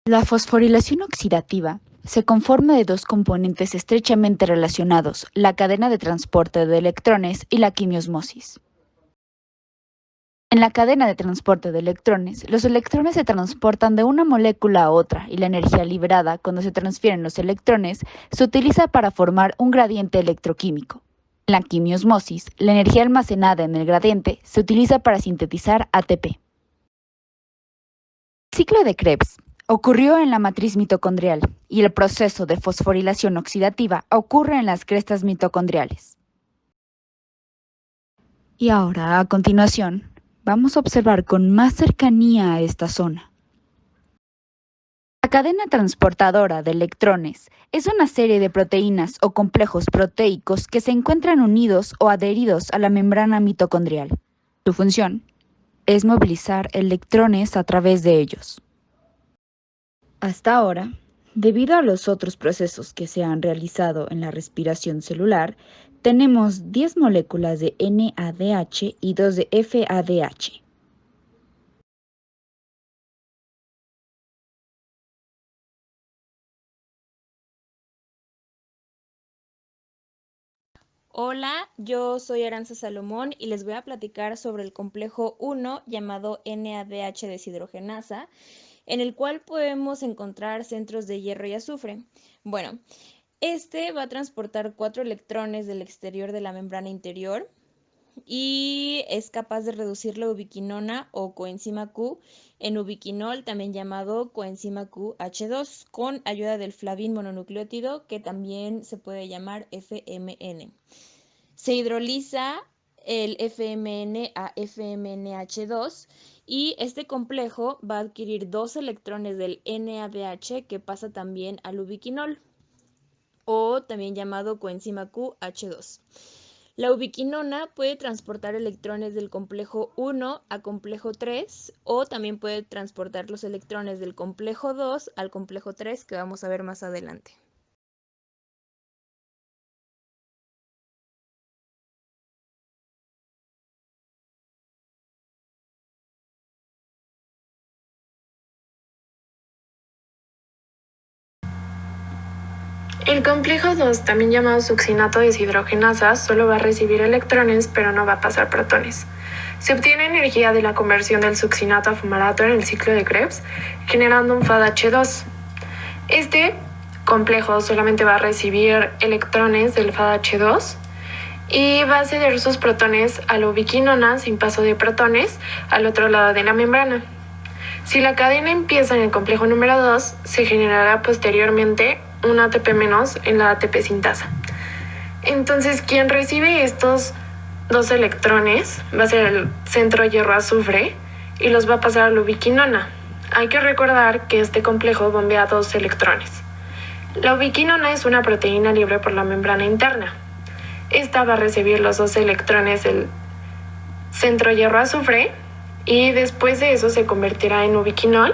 La fosforilación oxidativa se conforma de dos componentes estrechamente relacionados, la cadena de transporte de electrones y la quimiosmosis. En la cadena de transporte de electrones, los electrones se transportan de una molécula a otra y la energía liberada cuando se transfieren los electrones se utiliza para formar un gradiente electroquímico. En la quimiosmosis, la energía almacenada en el gradiente se utiliza para sintetizar ATP. El ciclo de Krebs ocurrió en la matriz mitocondrial y el proceso de fosforilación oxidativa ocurre en las crestas mitocondriales. Y ahora, a continuación, vamos a observar con más cercanía a esta zona. La cadena transportadora de electrones es una serie de proteínas o complejos proteicos que se encuentran unidos o adheridos a la membrana mitocondrial. Su función es movilizar electrones a través de ellos. Hasta ahora, debido a los otros procesos que se han realizado en la respiración celular, tenemos 10 moléculas de NADH y 2 de FADH. Hola, yo soy Aranza Salomón y les voy a platicar sobre el complejo 1 llamado NADH deshidrogenasa, en el cual podemos encontrar centros de hierro y azufre. Bueno, este va a transportar 4 electrones del exterior de la membrana interior y es capaz de reducir la ubiquinona o coenzima Q en ubiquinol, también llamado coenzima QH2, con ayuda del flavin mononucleótido, que también se puede llamar FMN. Se hidroliza el FMN a FMNH2 y este complejo va a adquirir 2 electrones del NADH que pasa también al ubiquinol o también llamado coenzima QH2. La ubiquinona puede transportar electrones del complejo 1 a complejo 3 o también puede transportar los electrones del complejo 2 al complejo 3 que vamos a ver más adelante. El complejo 2, también llamado succinato deshidrogenasa, solo va a recibir electrones pero no va a pasar protones. Se obtiene energía de la conversión del succinato a fumarato en el ciclo de Krebs, generando un FADH2. Este complejo solamente va a recibir electrones del FADH2 y va a ceder sus protones a la ubiquinona sin paso de protones al otro lado de la membrana. Si la cadena empieza en el complejo número 2, se generará posteriormente un ATP- en la ATP sintasa. Entonces, quien recibe estos 2 electrones va a ser el centro hierro-azufre y los va a pasar a la ubiquinona. Hay que recordar que este complejo bombea 2 electrones. La ubiquinona es una proteína libre por la membrana interna. Esta va a recibir los 2 electrones del centro hierro-azufre y después de eso se convertirá en ubiquinol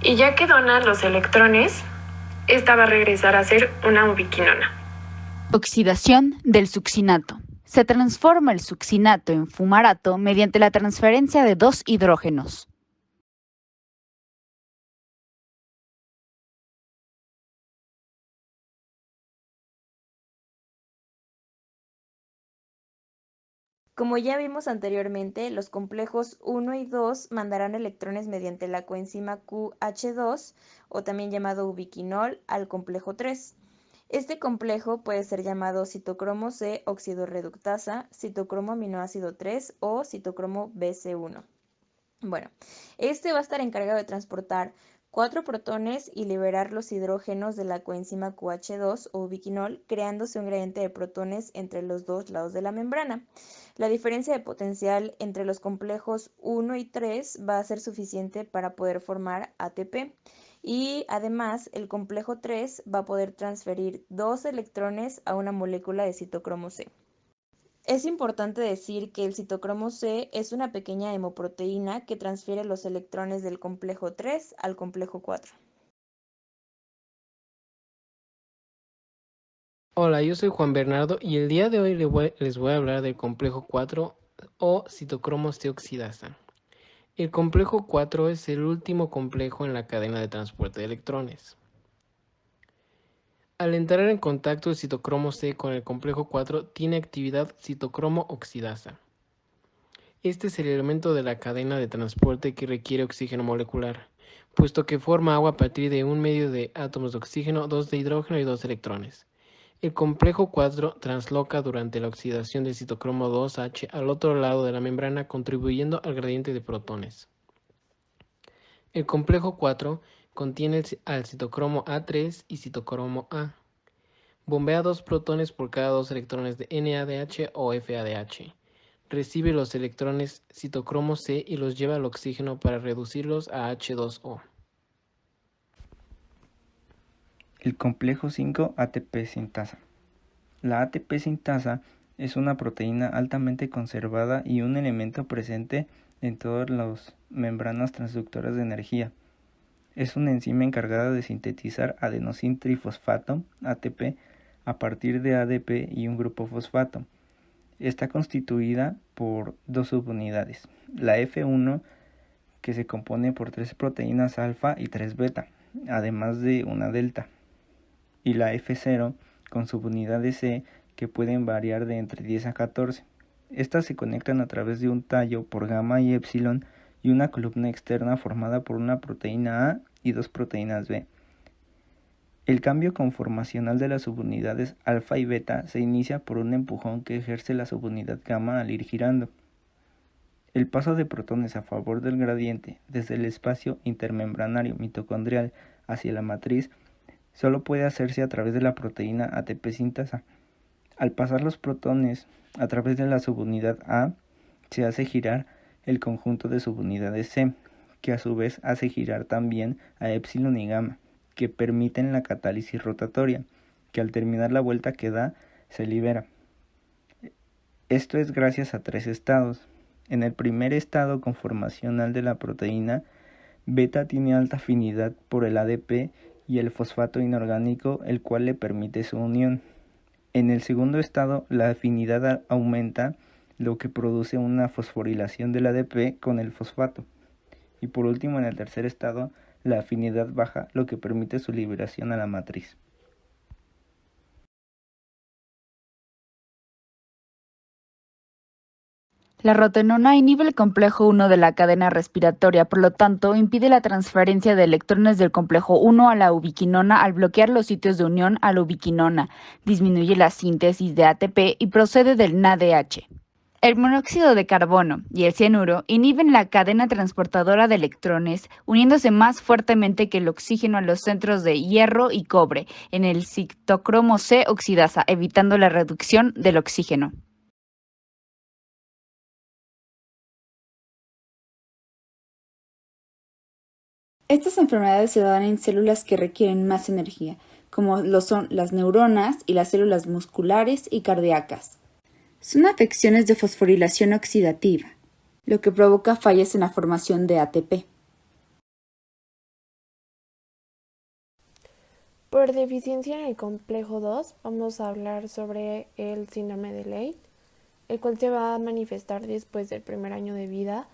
y ya que dona los electrones, esta va a regresar a ser una ubiquinona. Oxidación del succinato. Se transforma el succinato en fumarato mediante la transferencia de 2 hidrógenos. Como ya vimos anteriormente, los complejos 1 y 2 mandarán electrones mediante la coenzima QH2 o también llamado ubiquinol al complejo 3. Este complejo puede ser llamado citocromo C oxidorreductasa, citocromo aminoácido 3 o citocromo BC1. Bueno, este va a estar encargado de transportar 4 protones y liberar los hidrógenos de la coenzima QH2 o ubiquinol, creándose un gradiente de protones entre los dos lados de la membrana. La diferencia de potencial entre los complejos 1 y 3 va a ser suficiente para poder formar ATP. Y además, el complejo 3 va a poder transferir 2 electrones a una molécula de citocromo C. Es importante decir que el citocromo C es una pequeña hemoproteína que transfiere los electrones del complejo 3 al complejo 4. Hola, yo soy Juan Bernardo y el día de hoy les voy a hablar del complejo 4 o citocromo C oxidasa. El complejo 4 es el último complejo en la cadena de transporte de electrones. Al entrar en contacto el citocromo C con el complejo 4, tiene actividad citocromo oxidasa. Este es el elemento de la cadena de transporte que requiere oxígeno molecular, puesto que forma agua a partir de un medio de átomos de oxígeno, 2 de hidrógeno y 2 electrones. El complejo 4 transloca durante la oxidación del citocromo 2H al otro lado de la membrana, contribuyendo al gradiente de protones. El complejo 4 contiene al citocromo A3 y citocromo A. Bombea 2 protones por cada 2 electrones de NADH o FADH. Recibe los electrones citocromo C y los lleva al oxígeno para reducirlos a H2O. El complejo 5 ATP sintasa. La ATP sintasa es una proteína altamente conservada y un elemento presente en todas las membranas transductoras de energía. Es una enzima encargada de sintetizar adenosín trifosfato, ATP, a partir de ADP y un grupo fosfato. Está constituida por dos subunidades, la F1, que se compone por 3 proteínas alfa y 3 beta, además de una delta, y la F0, con subunidades C, que pueden variar de entre 10 a 14. Estas se conectan a través de un tallo por gamma y epsilon y una columna externa formada por una proteína A y 2 proteínas B. El cambio conformacional de las subunidades alfa y beta se inicia por un empujón que ejerce la subunidad gamma al ir girando. El paso de protones a favor del gradiente desde el espacio intermembranario mitocondrial hacia la matriz solo puede hacerse a través de la proteína ATP sintasa. Al pasar los protones a través de la subunidad A, se hace girar el conjunto de subunidades C, que a su vez hace girar también a epsilon y gamma, que permiten la catálisis rotatoria, que al terminar la vuelta que da, se libera. Esto es gracias a 3 estados. En el primer estado conformacional de la proteína, beta tiene alta afinidad por el ADP y el fosfato inorgánico, el cual le permite su unión. En el segundo estado, la afinidad aumenta, lo que produce una fosforilación del ADP con el fosfato. Y por último, en el tercer estado, la afinidad baja, lo que permite su liberación a la matriz. La rotenona inhibe el complejo 1 de la cadena respiratoria, por lo tanto, impide la transferencia de electrones del complejo 1 a la ubiquinona al bloquear los sitios de unión a la ubiquinona, disminuye la síntesis de ATP y procede del NADH. El monóxido de carbono y el cianuro inhiben la cadena transportadora de electrones, uniéndose más fuertemente que el oxígeno a los centros de hierro y cobre en el citocromo C oxidasa, evitando la reducción del oxígeno. Estas enfermedades se dan en células que requieren más energía, como lo son las neuronas y las células musculares y cardíacas. Son afecciones de fosforilación oxidativa, lo que provoca fallas en la formación de ATP. Por deficiencia en el complejo 2, vamos a hablar sobre el síndrome de Leigh, el cual se va a manifestar después del primer año de vida.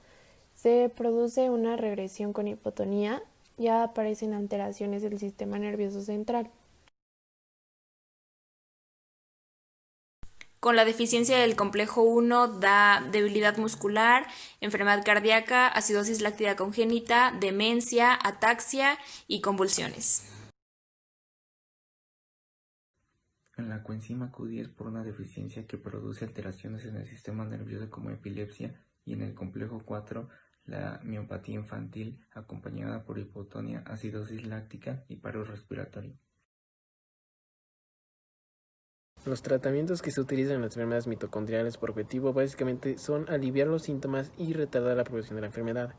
Se produce una regresión con hipotonía, ya aparecen alteraciones del sistema nervioso central. Con la deficiencia del complejo 1 da debilidad muscular, enfermedad cardíaca, acidosis láctea congénita, demencia, ataxia y convulsiones. En la coenzima Q10 por una deficiencia que produce alteraciones en el sistema nervioso como epilepsia, y en el complejo 4 la miopatía infantil acompañada por hipotonía, acidosis láctica y paro respiratorio. Los tratamientos que se utilizan en las enfermedades mitocondriales por objetivo básicamente son aliviar los síntomas y retardar la progresión de la enfermedad.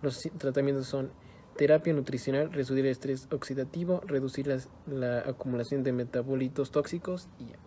Los tratamientos son terapia nutricional, reducir el estrés oxidativo, reducir la acumulación de metabolitos tóxicos y ya.